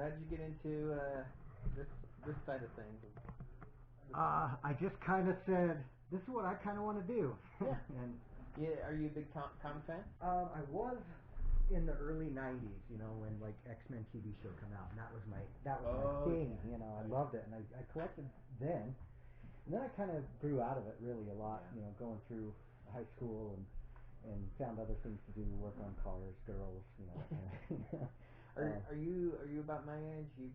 how'd you get into this side of things? I just kind of said, this is what I kind of want to do. Yeah. And yeah, are you a big comic fan? I was in the early '90s, when like X-Men TV show came out, and that was my thing. Yeah. I loved it, and I collected then. And then I kind of grew out of it really a lot. Yeah. Going through high school and found other things to do, work on cars, girls. That kind of thing. Are you about my age?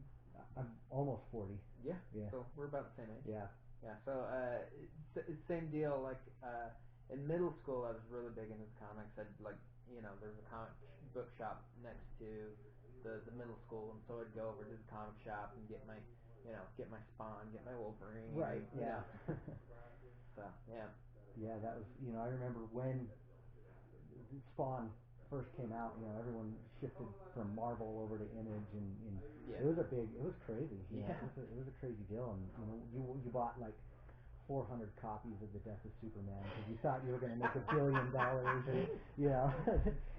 I'm almost 40. Yeah. Yeah. So we're about the same age. Yeah. Yeah. So it's same deal. Like in middle school, I was really big into comics. I'd there was a comic book shop next to the middle school, and so I'd go over to the comic shop and get my Spawn, get my Wolverine. Right. Yeah. So yeah. Yeah, that was I remember when Spawn first came out. Everyone shifted from Marvel over to Image, and Yeah. it was crazy. Yeah. It was a crazy deal, and you bought like 400 copies of The Death of Superman because you thought you were going to make $1 billion.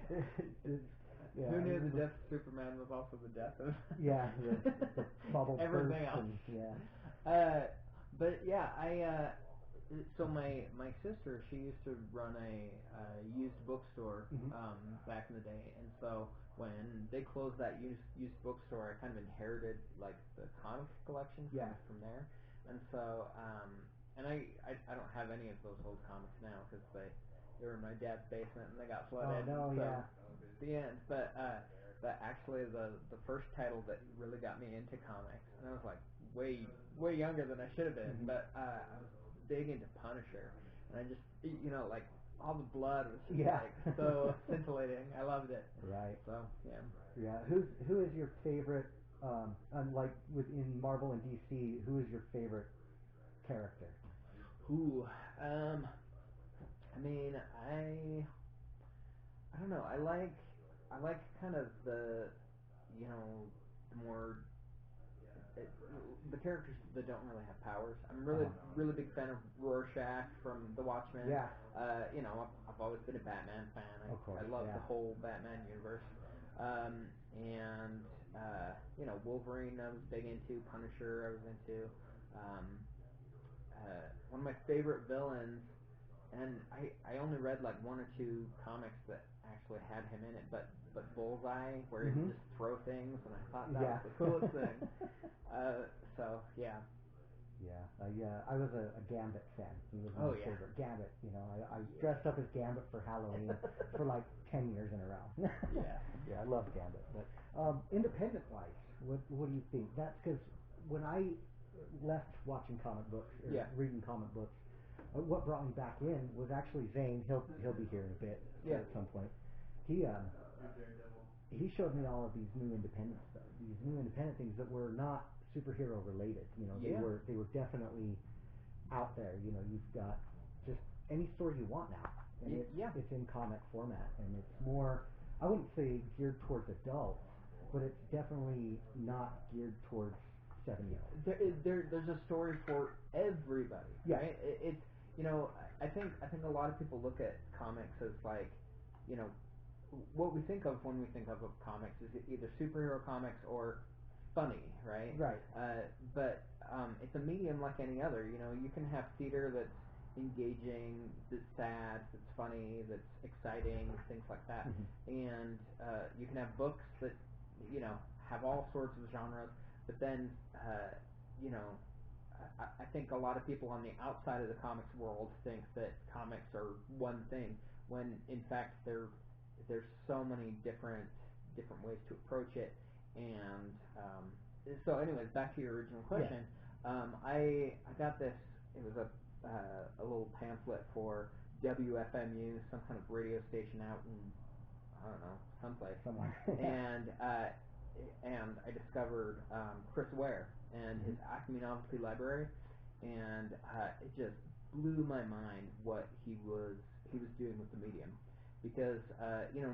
And, who knew the death of Superman was also the death of the bubble everything else. But yeah, so my sister, she used to run a used bookstore back in the day, and so when they closed that used bookstore, I kind of inherited like the comics collection from there, and so and I don't have any of those old comics now because they were in my dad's basement and they got flooded. Oh no, yeah. The end, but actually the first title that really got me into comics, and I was like way younger than I should have been, but I was big into Punisher, and I just like all the blood was just like so scintillating. I loved it. Right. So yeah. Yeah. Who is your favorite? Unlike within Marvel and DC, who is your favorite character? Ooh. I mean, I don't know. I like kind of the the more the characters that don't really have powers. I'm really big fan of Rorschach from The Watchmen. Yeah. I've always been a Batman fan. Of course, I love the whole Batman universe. And Wolverine I was big into. Punisher I was into. One of my favorite villains, and I only read like one or two comics that actually had him in it, but Bullseye, where he would just throw things, and I thought that was the coolest thing. So yeah. Yeah, I was a Gambit fan. He was my favorite. Gambit, I dressed up as Gambit for Halloween for like 10 years in a row. Yeah, I love Gambit. But independent-wise, what do you think? That's because when I left watching comic books, or reading comic books, what brought me back in was actually Zane. He'll be here in a bit at some point. He showed me all of these new independent stuff, these new independent things that were not superhero related. They were definitely out there. You've got just any story you want now, and it's in comic format, and it's more, I wouldn't say geared towards adults, but it's definitely not geared towards 7-year-olds. There's a story for everybody. Right? It's I think a lot of people look at comics as like what we think of when we think of comics is either superhero comics or funny, right? Right. But it's a medium like any other. You can have theater that's engaging, that's sad, that's funny, that's exciting, things like that. And you can have books that have all sorts of genres. But then I think a lot of people on the outside of the comics world think that comics are one thing, when in fact there's so many different ways to approach it. And so anyways, back to your original question. I got this. It was a little pamphlet for WFMU, some kind of radio station out in, I don't know, someplace. Somewhere. And I discovered Chris Ware and his Acme Novelty Library, and it just blew my mind what he was doing with the medium, because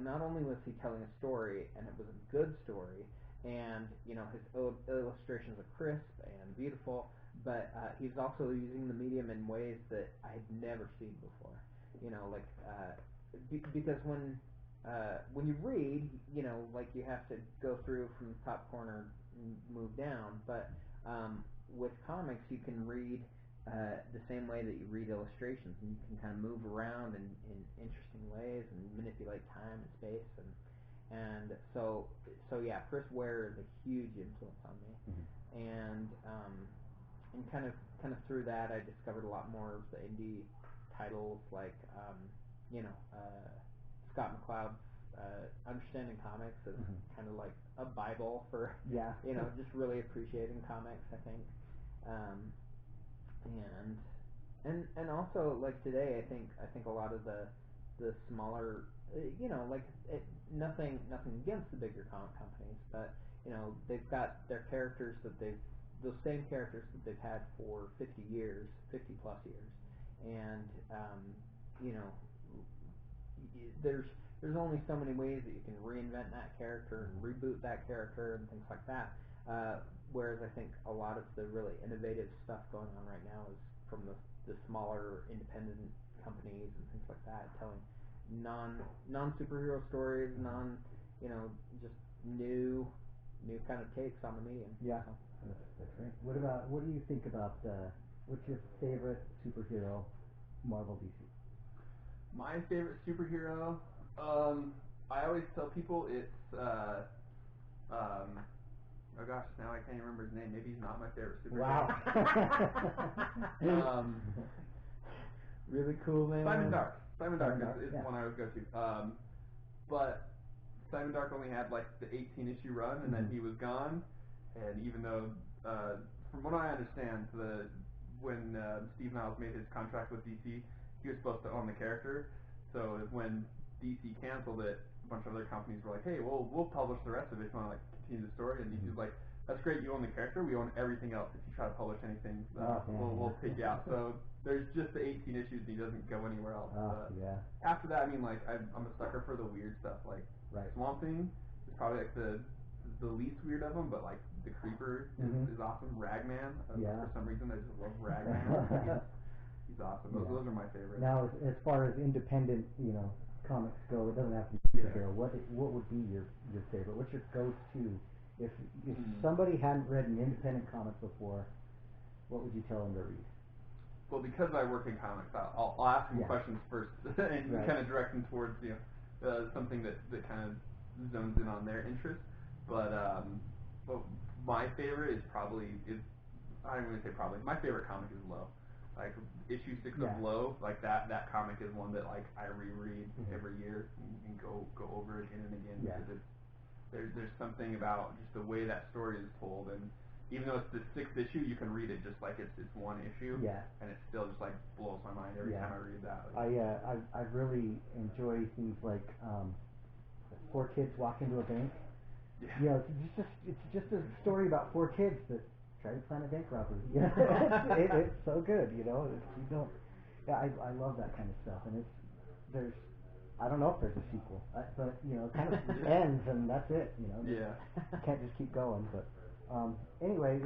not only was he telling a story, and it was a good story, and his illustrations are crisp and beautiful, but he was also using the medium in ways that I had never seen before. Because when you read, like you have to go through from the top corner, move down. But with comics, you can read the same way that you read illustrations, and you can kind of move around in interesting ways and manipulate time and space, and so yeah, Chris Ware is a huge influence on me, and kind of through that, I discovered a lot more of the indie titles like Scott McCloud's Understanding Comics is kind of like a Bible for just really appreciating comics, I think. And also like today, I think a lot of the smaller, nothing against the bigger comic companies, but they've got their characters those same characters that they've had for 50 plus years, and there's only so many ways that you can reinvent that character and reboot that character and things like that. Whereas I think a lot of the really innovative stuff going on right now is from the smaller independent companies and things like that, telling non superhero stories, just new kind of takes on the medium. Yeah, that's great. What do you think about what's your favorite superhero, Marvel, DC? My favorite superhero, I always tell people it's oh gosh, now I can't even remember his name. Maybe he's not my favorite superhero. Wow. Really cool name. Simon Dark. Simon Dark is the one I would go to. But Simon Dark only had like the 18-issue run, and then he was gone. And even though, from what I understand, when Steve Niles made his contract with DC, he was supposed to own the character. So when DC canceled it, a bunch of other companies were like, "Hey, we'll publish the rest of it if you want to continue the story." And DC's like, "That's great, you own the character. We own everything else. If you try to publish anything, we'll take you out." So there's just the 18 issues, and he doesn't go anywhere else. After that, I mean, like I'm a sucker for the weird stuff. Like Swamp Thing is probably like the least weird of them, but like the Creeper is awesome. Ragman, for some reason I just love Ragman. He's awesome. Those are my favorites. Now, as far as independent, comics go, it doesn't have to be superhero. What would be your favorite? What's your go-to? If somebody hadn't read an independent comic before, what would you tell them to read? Well, because I work in comics, I'll ask them questions first and kind of direct them towards something that kind of zones in on their interest. But my favorite I don't even say probably. My favorite comic is Low. Like issue 6 of Low, like that comic is one that like I reread every year and go over again and again because there's something about just the way that story is told, and even though it's the 6th issue, you can read it just like it's one issue, and it still just like blows my mind every time I read that. Like, I really enjoy things like 4 kids walk into a bank. Yeah. It's just a story about 4 kids that try to plan a bank robbery. It's so good, I love that kind of stuff, and I don't know if there's a sequel, but it kind of ends and that's it. You can't just keep going. But anyway,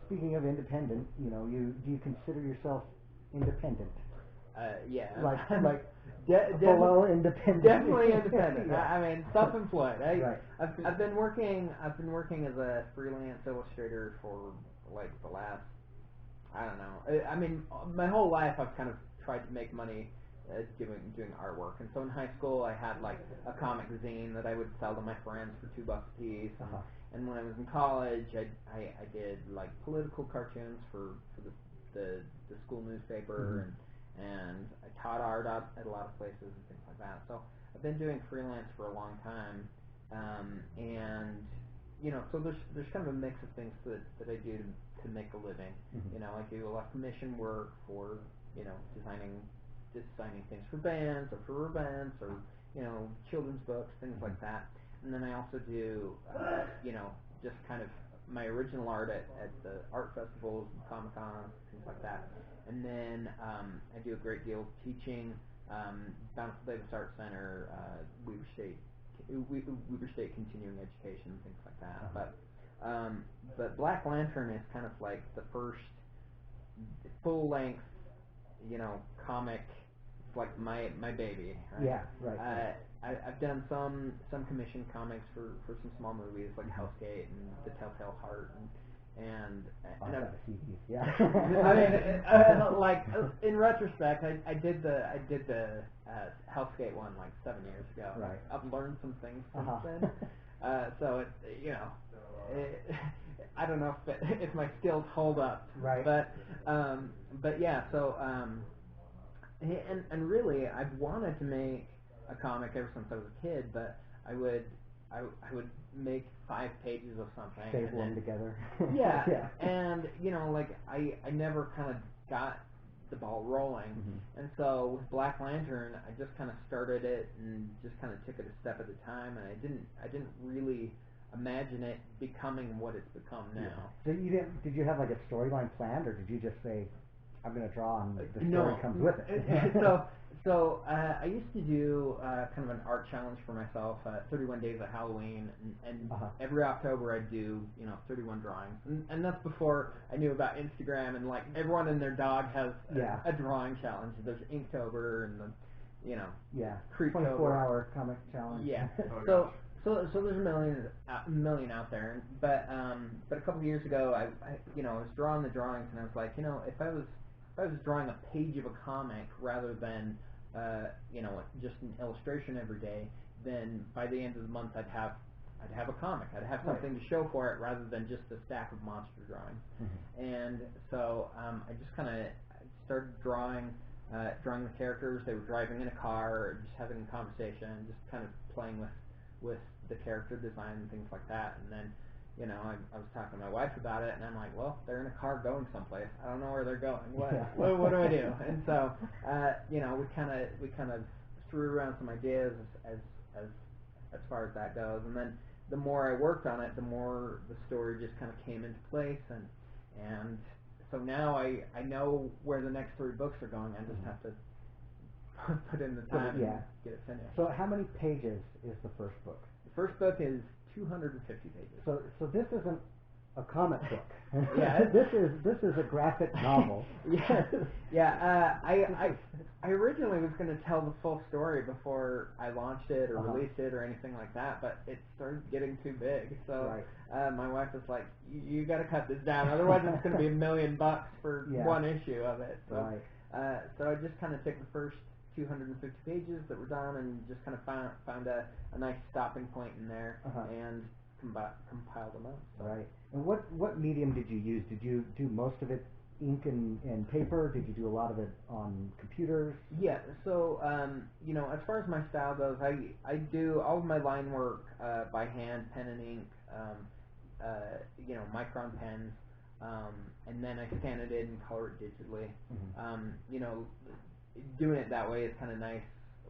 speaking of independent, do you consider yourself independent? Yeah. Like below independent. Definitely independent. I mean, self-employed. I've been working as a freelance illustrator for like the last, I don't know. I mean, my whole life I've kind of tried to make money doing artwork. And so in high school I had like a comic zine that I would sell to my friends for $2 a piece. And when I was in college, I did like political cartoons for the school newspaper, and I taught art at a lot of places and things like that. So I've been doing freelance for a long time, and so there's kind of a mix of things that I do to make a living. I do a lot of commission work for designing things for bands or for events or children's books, things like that. And then I also do just kind of my original art at the art festivals, Comic-Cons, things like that. And then I do a great deal of teaching, Bountiful Davis Art Center, Weber State Continuing Education, things like that. But Black Lantern is kind of like the first full-length, comic like my baby. Right? Yeah, right. I've done some commissioned comics for some small movies like Hellsgate and The Telltale Heart and yeah. I mean, like in retrospect, I did the Hellsgate one like 7 years ago. Right. I've learned some things since then. So it's I don't know if my skills hold up. Right. But yeah. So and really, I've wanted to make a comic ever since I was a kid, but I would make 5 pages of something. Staple them together. Yeah, and like I never kind of got the ball rolling, and so with Black Lantern, I just kind of started it and just kind of took it a step at a time, and I didn't really imagine it becoming what it's become now. Yeah. So did you have like a storyline planned, or did you just say, I'm going to draw and the story comes with it? So I used to do kind of an art challenge for myself, 31 days of Halloween, and every October I'd do 31 drawings, and that's before I knew about Instagram and like everyone and their dog has a drawing challenge. There's Inktober and the Creeptober. 24-hour comic challenge. Yeah. So there's a million out there, but a couple of years ago I was drawing the drawings and I was like, if I was drawing a page of a comic rather than just an illustration every day, then by the end of the month I'd have a comic. I'd have something to show for it rather than just a stack of monster drawings. And so I just kind of started drawing the characters. They were driving in a car, or just having a conversation, just kind of playing with the character design and things like that. And then I was talking to my wife about it, and I'm like, well, they're in a car going someplace. I don't know where they're going. What do I do? And so, we kind of threw around some ideas as far as that goes. And then the more I worked on it, the more the story just kind of came into place. And so now I know where the next 3 books are going. I just have to put in the time and get it finished. So how many pages is the first book? The first book is 250 pages. So this isn't a comic book. Yeah, this is a graphic novel. I originally was going to tell the full story before I launched it or released it or anything like that, but it started getting too big. So my wife was like, "You got to cut this down, otherwise it's going to be $1 million for one issue of it." So so I just kind of took the first 250 pages that were done and just kind of found a nice stopping point in there and compiled them up. So. Right. And what medium did you use? Did you do most of it ink and paper? Did you do a lot of it on computers? Yeah. So as far as my style goes, I do all of my line work by hand, pen and ink, micron pens, and then I scan it in and color it digitally. Doing it that way is kind of nice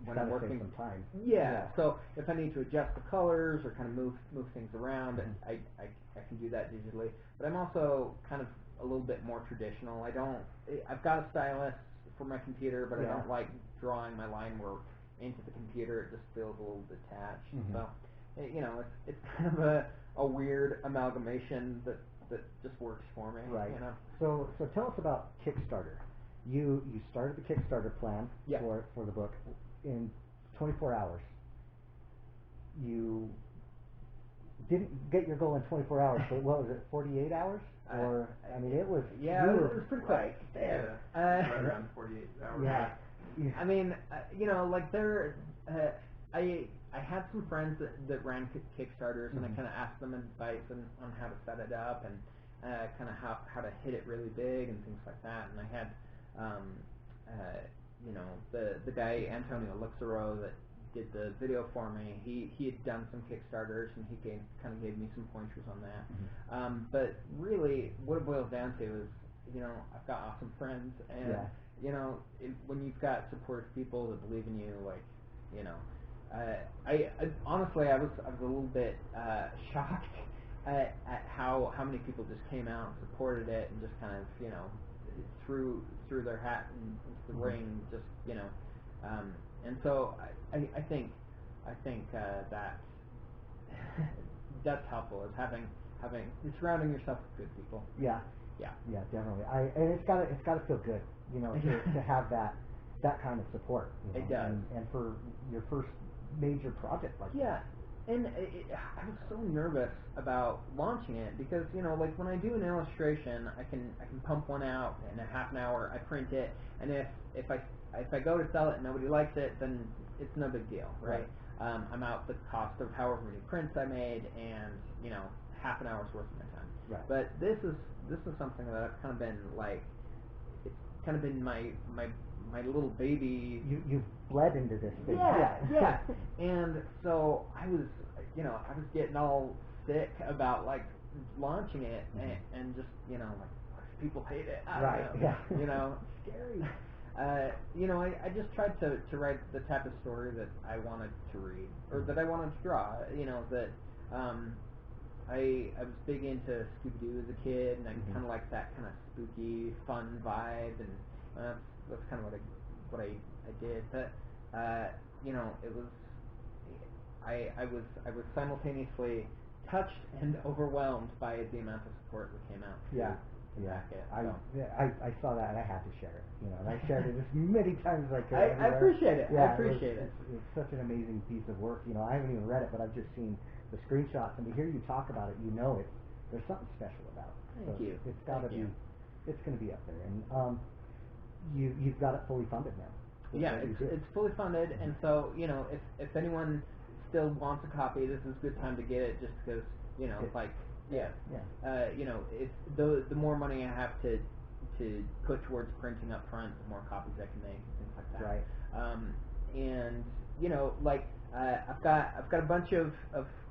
when I'm working. Some time. Yeah. So if I need to adjust the colors or kind of move things around, I can do that digitally. But I'm also kind of a little bit more traditional. I've got a stylus for my computer, but I don't like drawing my line work into the computer. It just feels a little detached. So it's kind of a weird amalgamation that just works for me. Right. So tell us about Kickstarter. You started the Kickstarter plan for the book in 24 hours. You didn't get your goal in 24 hours, but what was it, 48 hours? Or it was it was pretty quick. Right around 48 hours. Yeah. I mean, I had some friends that ran Kickstarters, and I kind of asked them advice on how to set it up and kind of how to hit it really big and things like that. And I had the guy Antonio Luxero that did the video for me. He had done some Kickstarters, and he kind of gave me some pointers on that. But really, what it boils down to is, I've got awesome friends, and when you've got supportive people that believe in you, I honestly I was a little bit shocked at how many people just came out and supported it and just kind of threw their hat into the ring, just and so I think that that's helpful, is having surrounding yourself with good people. Yeah, definitely. And it's got to feel good, to have that that kind of support. It does. And for your first major project like that. And I was so nervous about launching it because, like when I do an illustration, I can pump one out in a half an hour. I print it, and if I go to sell it and nobody likes it, then it's no big deal, right? I'm out the cost of however many prints I made, and half an hour's worth of my time. Right. But this is something that I've kind of been like, it's kind of been my little baby. You've bled into this thing. Yeah. And so I was getting all sick about like launching it, and just like people hate it. I don't know. Scary. I just tried to write the type of story that I wanted to read or that I wanted to draw. That I was big into Scooby-Doo as a kid, and I kind of like that kind of spooky, fun vibe, and that's kind of what I did. But it was I was simultaneously touched and overwhelmed by the amount of support that came out. Yeah. I saw that and I had to share it. And I shared it as many times as I could. I appreciate it. Yeah, I appreciate it. It's such an amazing piece of work. I haven't even read it, but I've just seen the screenshots, and to hear you talk about it, there's something special about it. Thank you. It's got to be. It's going to be up there, and you've got it fully funded now. It's fully funded, and so if anyone still wants a copy, this is a good time to get it, just because it's the more money I have to put towards printing up front, the more copies I can make and things like that. Right. I've got a bunch of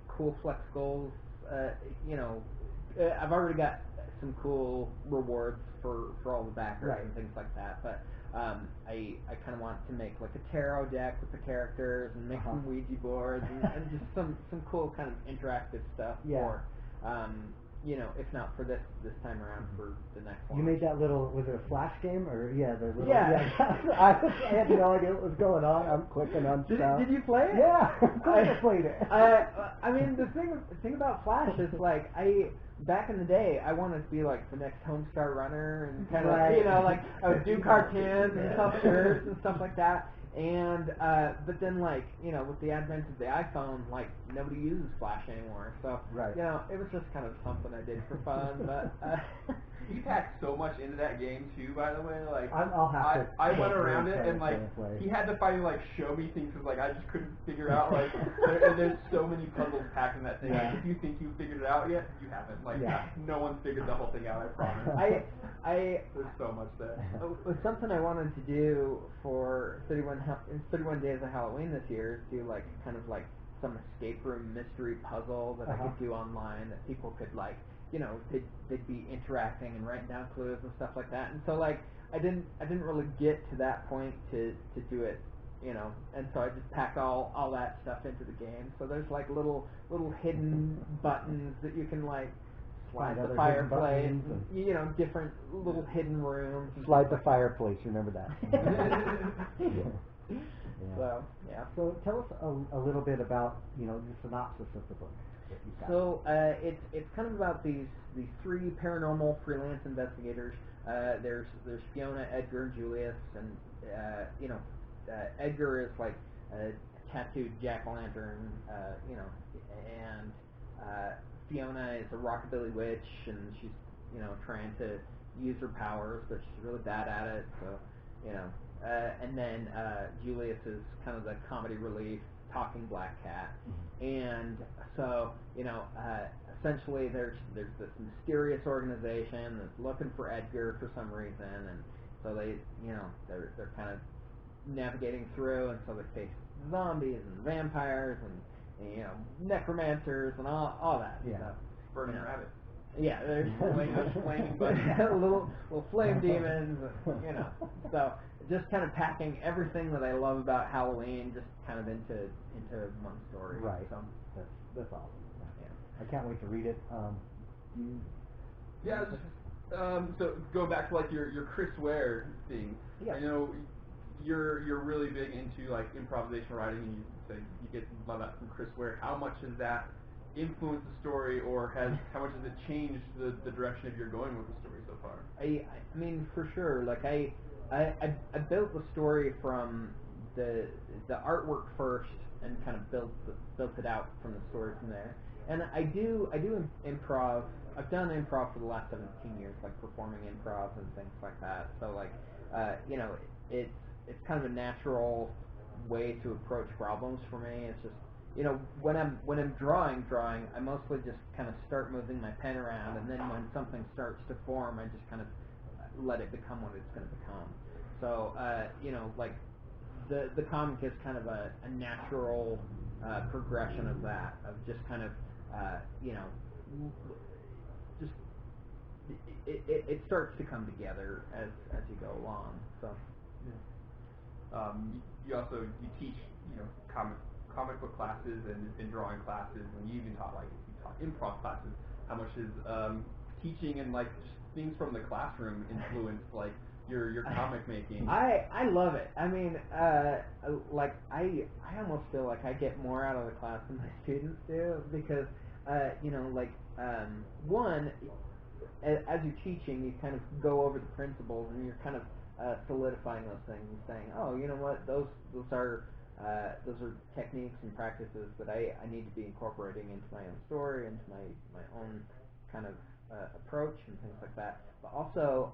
cool flex goals. I've already got some cool rewards for all the backers and things like that, but I kind of want to make like a tarot deck with the characters and make some Ouija boards and just some cool kind of interactive stuff for if not for this time around, for the next one. You made that little, was it a flash game or I had no idea what was going on. I'm clicking on stuff. Did you play it? Yeah, of course I played it. I mean, the thing about Flash is like back in the day, I wanted to be like the next Homestar Runner and kind of like I would do cartoons and sell shirts and stuff like that. And but then with the advent of the iPhone, nobody uses Flash anymore. So it was just kind of something I did for fun. But you packed so much into that game too, by the way. I'll have to. I went around it and he had to finally show me things because I just couldn't figure out there's so many puzzles packed in that thing. If you think you figured it out yet, you haven't. No one's figured the whole thing out. I promise. There's so much there. Something I wanted to do for 31 Days of Halloween this year is do kind of some escape room mystery puzzle that I could do online that people could they'd be interacting and writing down clues and stuff like that. And so I didn't really get to that point to do it, and so I just packed all that stuff into the game. So there's little hidden buttons that you can slide the fireplace, and, different little hidden rooms. Slide the fireplace, remember that. So, So tell us a little bit about, the synopsis of the book that you've got. So, it's kind of about these three paranormal freelance investigators. There's Fiona, Edgar, and Julius, and, Edgar is a tattooed jack-o'-lantern, and Fiona is a rockabilly witch, and she's, trying to use her powers, but she's really bad at it, so, and then Julius is kind of the comedy relief, talking black cat, and so, essentially there's this mysterious organization that's looking for Edgar for some reason, and so they're kind of navigating through, and so they face zombies and vampires and necromancers and all that stuff. Burning rabbits. Yeah, there's flaming bunnies. little flame demons, So just kind of packing everything that I love about Halloween just kind of into one story. Right. So that's awesome. Yeah. I can't wait to read it. So going back to your Chris Ware thing. Yeah. I know you're really big into improvisation writing, and you say you get a lot of that from Chris Ware. How much has that influenced the story, or how much has it changed the direction of you're going with the story so far? I mean, for sure. I built the story from the artwork first and kind of built it out from the story from there. And I do improv. I've done improv for the last 17 years, like performing improv and things like that. So like it's kind of a natural way to approach problems for me. It's just when I'm drawing, I mostly just kind of start moving my pen around, and then when something starts to form, I just kind of let it become what it's going to become. So like the comic is kind of a natural progression of that, of just kind of just it starts to come together as you go along. So you teach comic book classes and drawing classes, and you even taught improv classes. How much is teaching and like just things from the classroom influenced like your comic making? I love it. I mean, like I almost feel like I get more out of the class than my students do, because one, as you're teaching, you kind of go over the principles and you're kind of solidifying those things and saying, oh, you know what, those are techniques and practices that I need to be incorporating into my own story, into my own kind of approach and things like that. But also,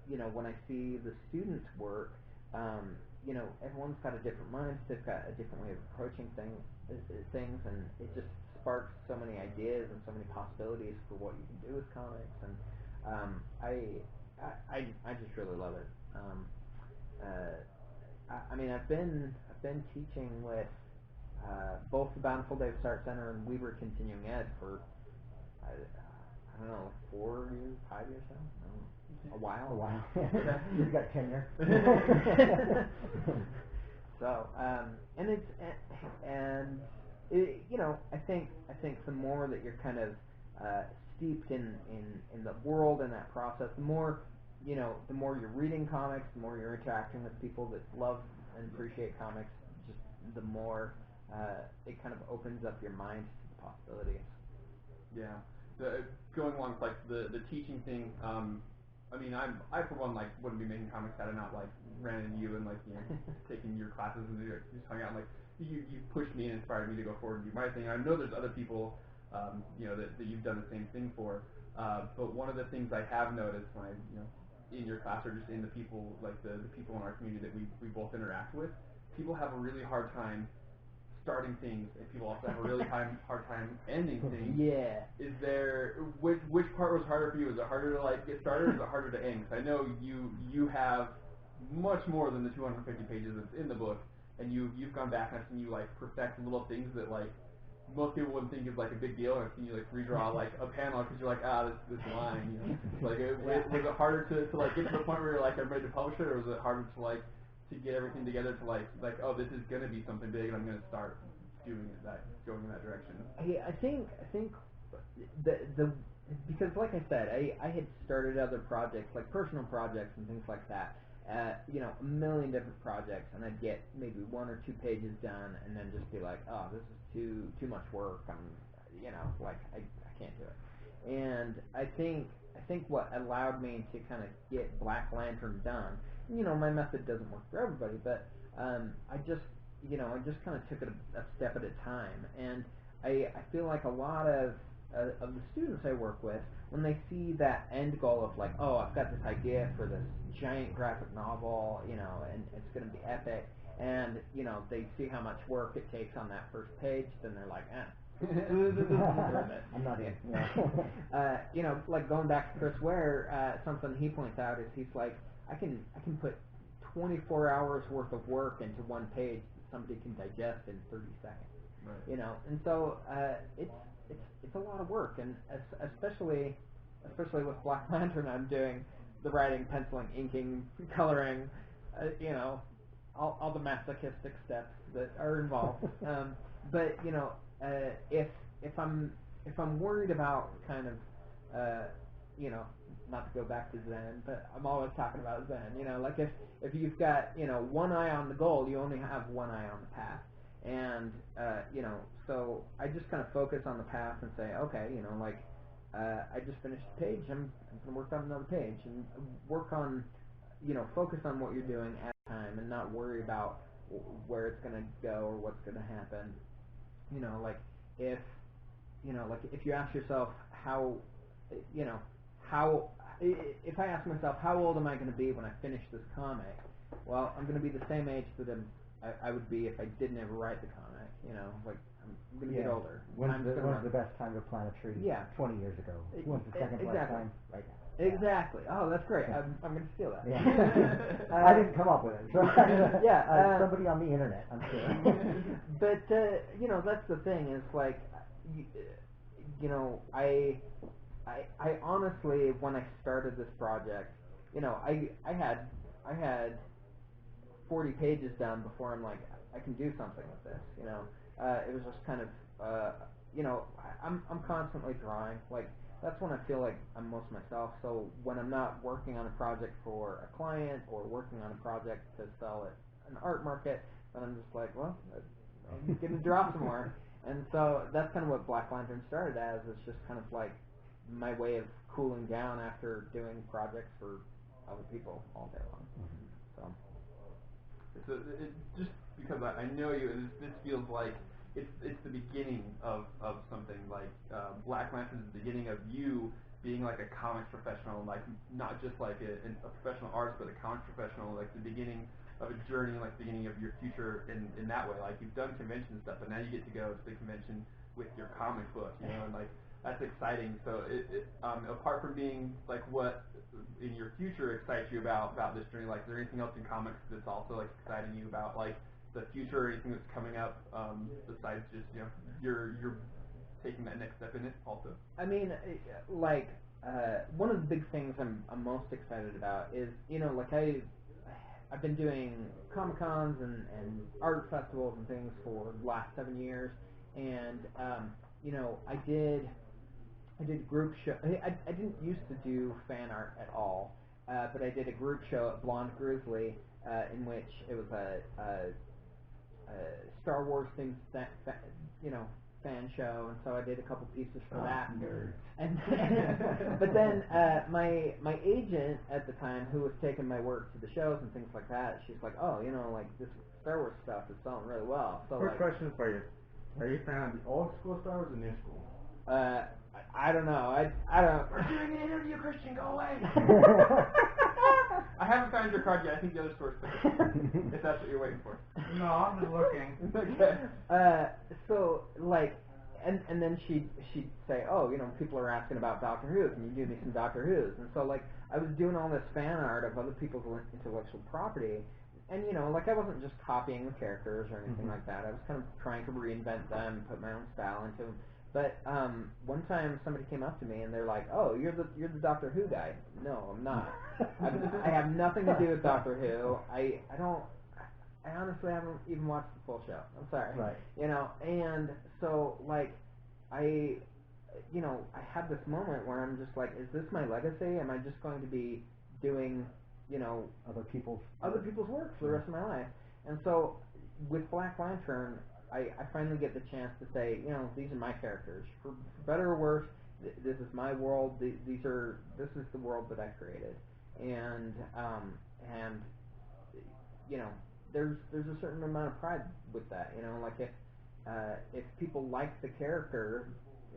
when I see the students' work, everyone's got a different mind, they've got a different way of approaching things, and it just sparks so many ideas and so many possibilities for what you can do with comics, and I just really love it. I mean, I've been teaching with both the Bountiful Dave Start Center and Weber Continuing Ed for I don't know, 4 years, 5 years now? No, a while. You've got tenure. So, I think the more that you're kind of steeped in the world and that process, the more you're reading comics, the more you're interacting with people that love and appreciate comics, just the more it kind of opens up your mind to the possibilities. Yeah. Going along with like the teaching thing, I mean, I for one like wouldn't be making comics had I not like ran into you and like taking your classes and just hung out. And, like you pushed me and inspired me to go forward and do my thing. I know there's other people that you've done the same thing for, but one of the things I have noticed when I in your class or just in the people like the people in our community that we both interact with, people have a really hard time starting things, and people also have a really hard time ending things. Yeah. Is there which part was harder for you? Is it harder to like get started, or is it harder to end? Because I know you have much more than the 250 pages that's in the book, and you've gone back and I've seen you like perfect little things that like most people wouldn't think is like a big deal. And I've seen you like redraw like a panel because you're like this line. Like was it harder to like get to the point where you're like I'm ready to publish it, or was it harder to like to get everything together to like oh, this is gonna be something big and I'm gonna start doing going in that direction? I think the because like I said, I had started other projects, like personal projects and things like that, a million different projects, and I'd get maybe 1 or 2 pages done and then just be like, oh, this is too much work, like I can't do it. And I think what allowed me to kind of get Black Lantern done, my method doesn't work for everybody, but I just kind of took it a step at a time, and I feel like a lot of the students I work with, when they see that end goal of like, oh, I've got this idea for this giant graphic novel, and it's going to be epic, and they see how much work it takes on that first page, then they're like, I'm not in. Like going back to Chris Ware, something he points out is he's like, I can put 24 hours worth of work into one page that somebody can digest in 30 seconds. Right. And so it's a lot of work, and especially with Black Lantern, I'm doing the writing, penciling, inking, coloring, all the masochistic steps that are involved. But if I'm worried about kind of not to go back to Zen, but I'm always talking about Zen. Like if you've got one eye on the goal, you only have one eye on the path. And so I just kind of focus on the path and say, okay, I just finished a page, I'm going to work on another page and work on focus on what you're doing at the time and not worry about where it's going to go or what's going to happen. Like if if you ask yourself if I ask myself how old am I going to be when I finish this comic, well, I'm going to be the same age that I would be if I didn't ever write the comic. Like I'm going to get older. When's the best time to plant a tree? Yeah. 20 years ago. When's the second best time? Right now. Exactly. Oh, that's great. I'm going to steal that. Yeah. I didn't come up with it. So somebody on the internet, I'm sure. But that's the thing. Is like, I honestly, when I started this project, I had 40 pages done before I'm like, I can do something with this. It was just kind of, I'm constantly drawing. Like, that's when I feel like I'm most myself. So when I'm not working on a project for a client or working on a project to sell at an art market, then I'm just like, well, I'm going to draw some more. And so that's kind of what Black Lantern started as. It's just kind of like my way of cooling down after doing projects for other people all day long. So it just because I know you, this feels like it's the beginning of something. Like Black Lantern is the beginning of you being like a comics professional, like not just like a professional artist, but a comics professional. Like the beginning of a journey, like the beginning of your future in that way. Like you've done convention stuff, but now you get to go to the convention with your comic book, and like that's exciting. So apart from being like what in your future excites you about this journey, like is there anything else in comics that's also like exciting you about like the future or anything that's coming up besides just you're taking that next step in it also? I mean, like one of the big things I'm most excited about is like I've been doing Comic-Cons and art festivals and things for the last 7 years, and I did group show. I didn't used to do fan art at all, but I did a group show at Blonde Grizzly in which it was a Star Wars themed fan show, and so I did a couple pieces for that. Nerd. And but then my agent at the time, who was taking my work to the shows and things like that, she's like, oh, like this Star Wars stuff is selling really well. So quick question for you: are you a fan of the old school Star Wars or new school? I don't know. I don't. We're doing an interview, Christian. Go away. I haven't found your card yet. I think the other store's finished. If that's what you're waiting for. No, I'm just looking. Okay. So like, and then she'd say, oh, people are asking about Doctor Who. Can you do me some Doctor Who's? And so like, I was doing all this fan art of other people's intellectual property, and like I wasn't just copying the characters or anything like that. I was kind of trying to reinvent them, put my own style into them. But one time somebody came up to me and they're like, "Oh, you're the Doctor Who guy." No, I'm not. I have nothing to do with Doctor Who. I honestly haven't even watched the full show. I'm sorry. Right. And so like I had this moment where I'm just like, is this my legacy? Am I just going to be doing other people's work for the rest of my life? And so with Black Lantern, I finally get the chance to say, these are my characters. For better or worse, this is my world. This is the world that I created. And there's a certain amount of pride with that. Like if people like the character,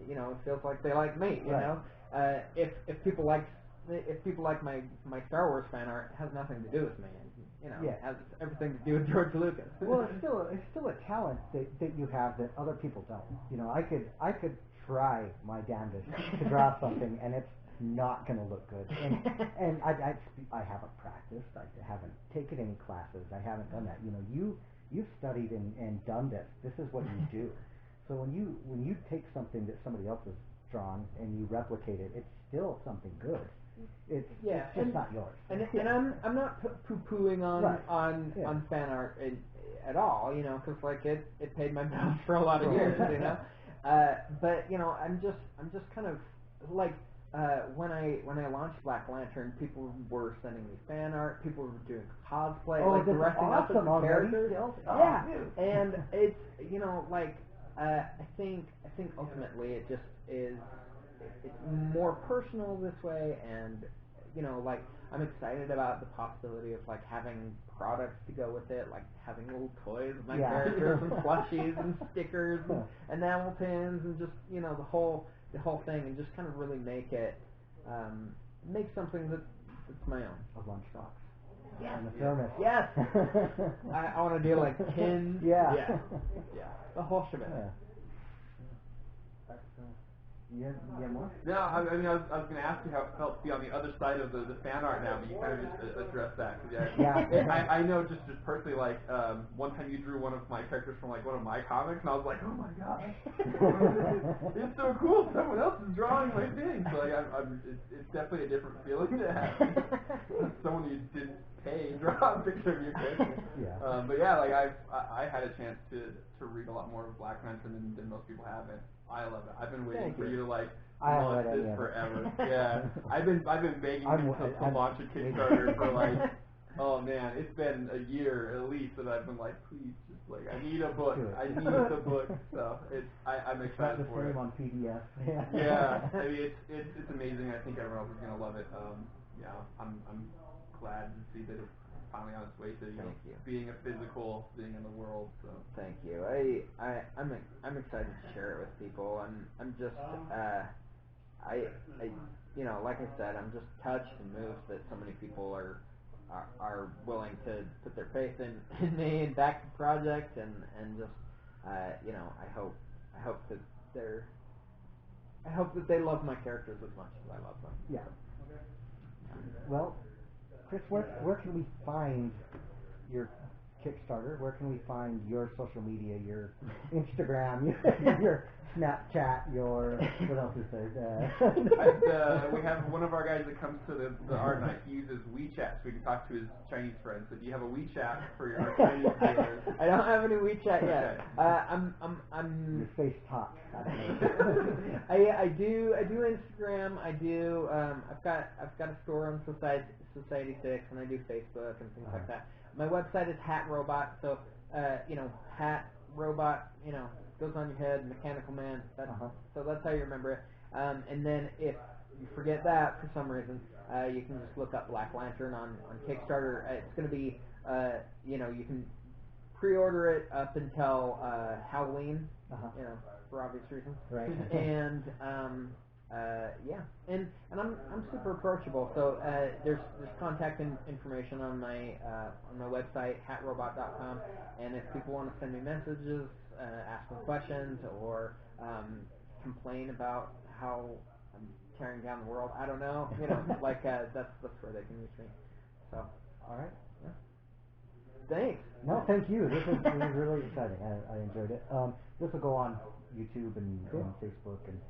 it feels like they like me. If people like my Star Wars fan art, it has nothing to do with me. It has everything to do with George Lucas. Well, it's still a talent that you have that other people don't. I could try my damnedest to draw something, and it's not going to look good. And I haven't practiced. I haven't taken any classes. I haven't done that. You've studied and done this. This is what you do. So when you take something that somebody else has drawn and you replicate it, it's still something good. It's just not yours. And I'm not poo-pooing on fan art at all, because like it paid my bills for a lot of years, But I'm just kind of like when I launched Black Lantern, people were sending me fan art, people were doing cosplay, dressing up as the characters. And it's I think ultimately it just is. It's more personal this way, and I'm excited about the possibility of like having products to go with it, like having little toys with my characters and plushies and stickers and enamel pins and just the whole thing, and just kind of really make it make something that's my own. A lunchbox. Yes. And a thermos. Yes. I want to do like tins. Yeah. The whole shebang. Yeah. You have more? No, I mean, I was going to ask you how it felt to be on the other side of the fan art now, but you kind of just addressed that. Cause I know just personally, like, one time you drew one of my characters from, like, one of my comics, and I was like, oh my gosh, it's so cool, someone else is drawing my thing. So, like, it's definitely a different feeling to have someone you didn't pay draw a picture of your character. But yeah, like, I had a chance to read a lot more of Black Lantern than most people have, and I love it. I've been waiting for you to like launch this forever. Yeah, I've been begging you to launch a Kickstarter for like, oh man, it's been a year at least that I've been like, please, just like, I need a book. I need the book. So I'm excited for it. On PDF. Yeah, I mean it's amazing. I think everyone else is gonna love it. Yeah, I'm glad to see that it's finally on its way to being a physical thing in the world. So thank you. I'm excited to share it with people. I'm just I like I said, I'm just touched and moved that so many people are willing to put their faith in me and back the project, and just I hope that they love my characters as much as I love them. Yeah. Well, Chris, where can we find your Kickstarter? Where can we find your social media, your Instagram, your Snapchat, your what else is there? We have one of our guys that comes to the art night. He uses WeChat so we can talk to his Chinese friends. So do you have a WeChat for our Chinese viewers? I don't have any WeChat yet. I'm your face talk. I do Instagram. I do I've got a store on Society 6, and I do Facebook and things like that. My website is Hatrobot, so Hat Robot, goes on your head, Mechanical Man. So that's how you remember it. And then if you forget that for some reason, you can just look up Black Lantern on Kickstarter. It's going to be you can pre-order it up until Halloween, for obvious reasons. Right. And and I'm super approachable. So there's contact information on my website, hatrobot.com, and if people want to send me messages, ask me questions, or complain about how I'm tearing down the world, I don't know, like that's where they can reach me. So, all right. Yeah. Thanks. No, thank you. This was really exciting. I enjoyed it. This will go on YouTube and Facebook, and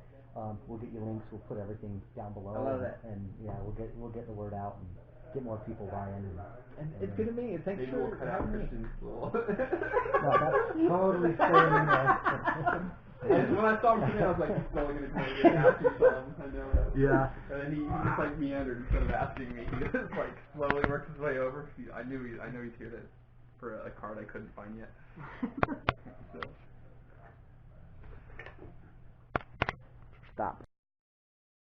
we'll get you links. We'll put everything down below. I love it. And yeah, we'll get the word out and get more people buying. And it's good to meet you. Thanks for having me. No, that's totally staying there. And when I saw him come in, I was like, he's totally going to come in and ask you something. I know that. Yeah. And then he just like meandered instead of asking me. He just like slowly worked his way over. I know he's here for a card I couldn't find yet. So. Stop.